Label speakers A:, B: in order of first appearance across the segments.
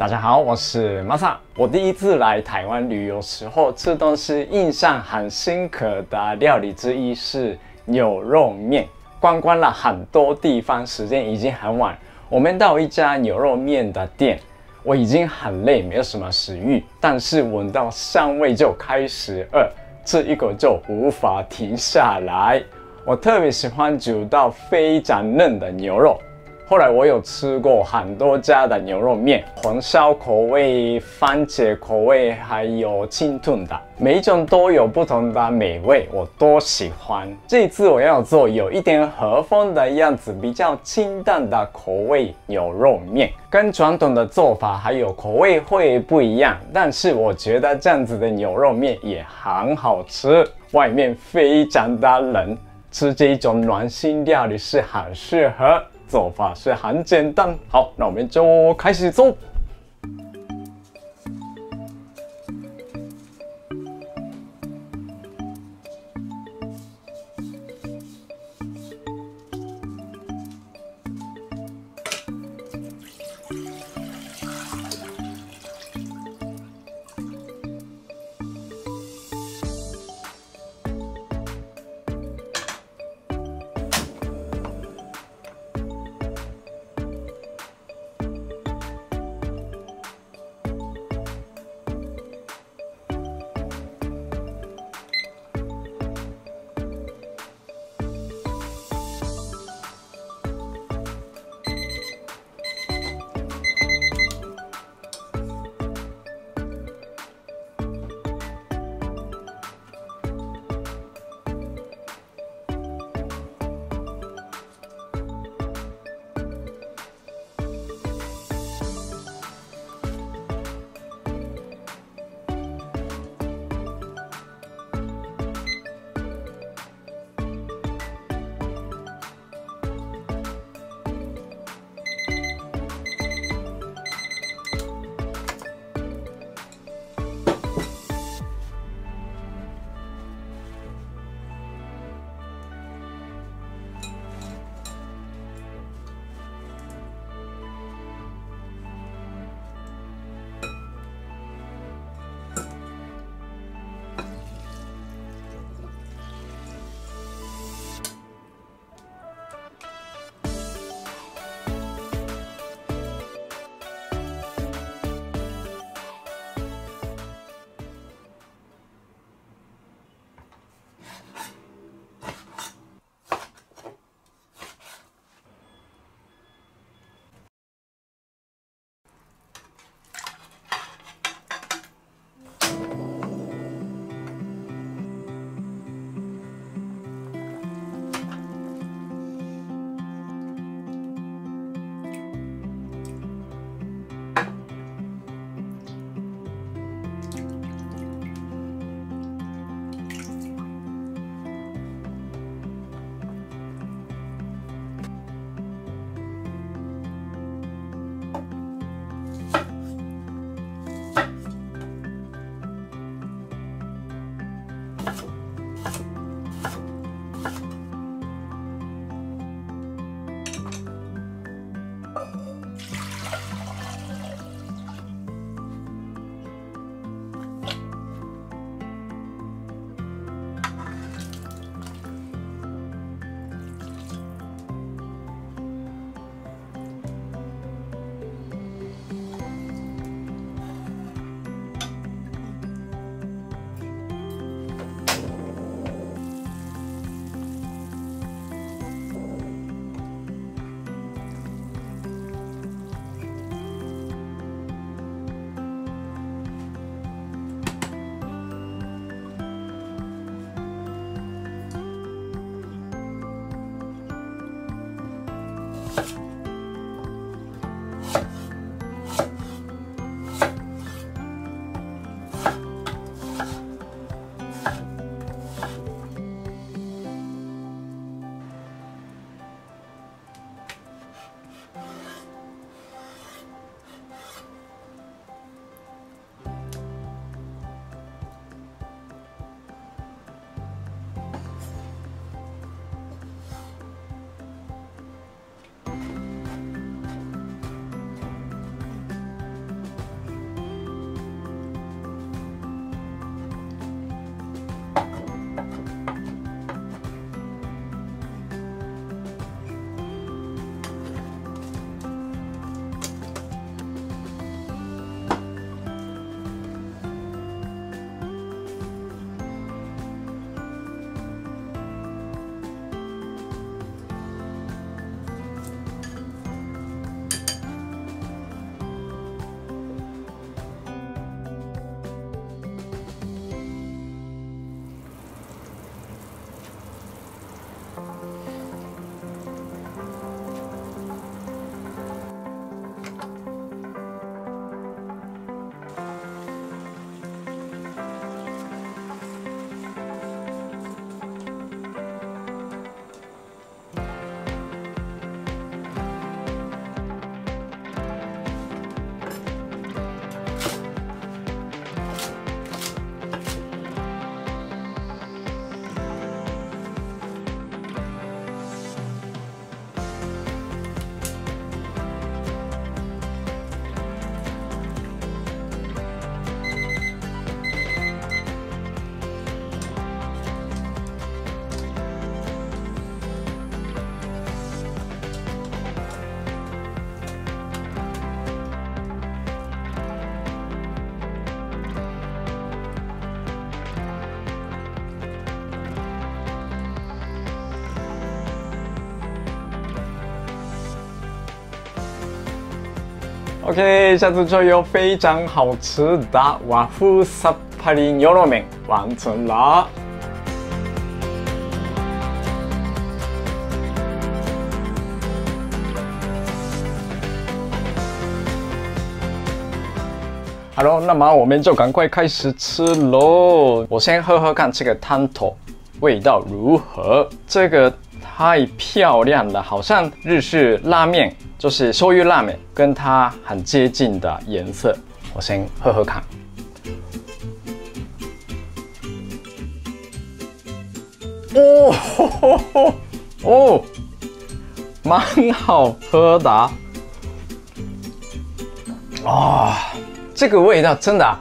A: 大家好，我是 Masa。我第一次来台湾旅游时候吃东西印象很深刻的料理之一是牛肉面。逛了很多地方，时间已经很晚，我们到一家牛肉面的店，我已经很累，没有什么食欲，但是闻到香味就开始饿，这一口就无法停下来。我特别喜欢煮到非常嫩的牛肉。后来我有吃过很多家的牛肉面，红烧口味、番茄口味，还有清炖的，每一种都有不同的美味，我都喜欢。这次我要做有一点和风的样子，比较清淡的口味牛肉面，跟传统的做法还有口味会不一样，但是我觉得这样子的牛肉面也很好吃。外面非常的冷，吃这种暖心料理是很适合。做法是很简单，好，那我们就开始做。OK， 下次就有非常好吃的和風さっぱり牛肉面完成了。好了，那么我们就赶快开始吃喽。我先喝喝看这个汤头味道如何。这个太漂亮了，好像日式拉面。 就是醤油拉面，跟它很接近的颜色。我先喝喝看。哦，吼吼吼哦，蛮好喝的啊！哦，这个味道真的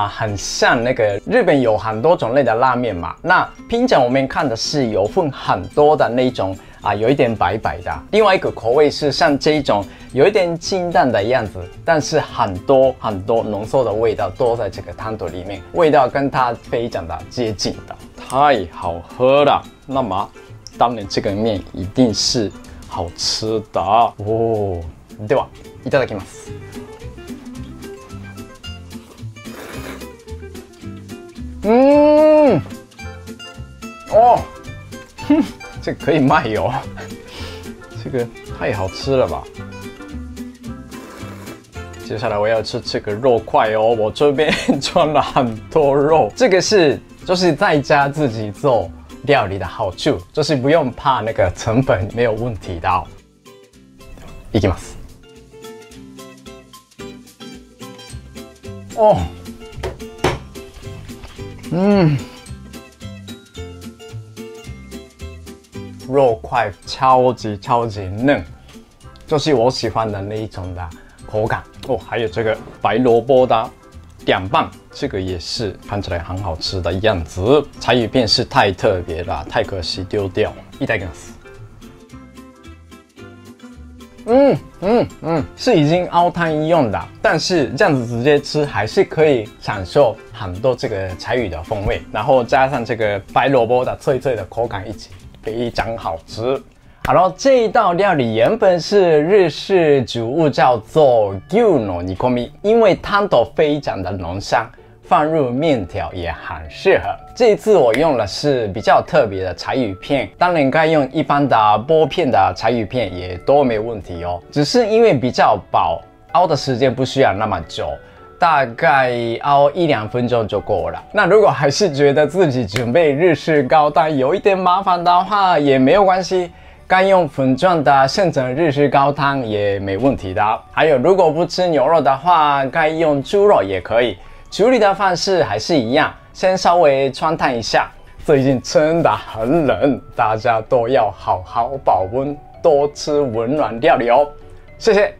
A: 很像那个日本有很多种类的拉面嘛。那平常我们看的是有分很多的那种。 有一点白白的，另外一个口味是像这种有一点清淡的样子，但是很多浓缩的味道都在这个汤头里面，味道跟它非常的接近的，太好喝了。那么，当然这个面一定是好吃的哦。ではいただきます。哦，哼。 这个可以卖哦，这个太好吃了吧！接下来我要吃这个肉块哦，我这边装了很多肉。这个就是在家自己做料理的好处，就是不用怕那个成本没有问题的。いきます。哦，肉块超级嫩，就是我喜欢的那一种的口感哦。还有这个白萝卜的凉拌，这个也是看起来很好吃的样子。柴鱼片是太特别了，太可惜丢掉。いただきます。是已经熬汤用的，但是这样子直接吃还是可以享受很多这个柴鱼的风味，然后加上这个白萝卜的脆脆的口感一起。 非常好吃。好了，这一道料理原本是日式主物，叫做牛の煮込み，因为汤头非常的浓香，放入面条也很适合。这一次我用的是比较特别的柴鱼片，当然该用一般的剥片的柴鱼片也都没问题哦，只是因为比较薄，熬的时间不需要那么久。 大概熬1-2分钟就够了。那如果还是觉得自己准备日式高汤有一点麻烦的话，也没有关系，该用粉状的现成日式高汤也没问题的。还有，如果不吃牛肉的话，该用猪肉也可以。处理的方式还是一样，先稍微穿烫一下。最近真的很冷，大家都要好好保温，多吃温暖料理哦。谢谢。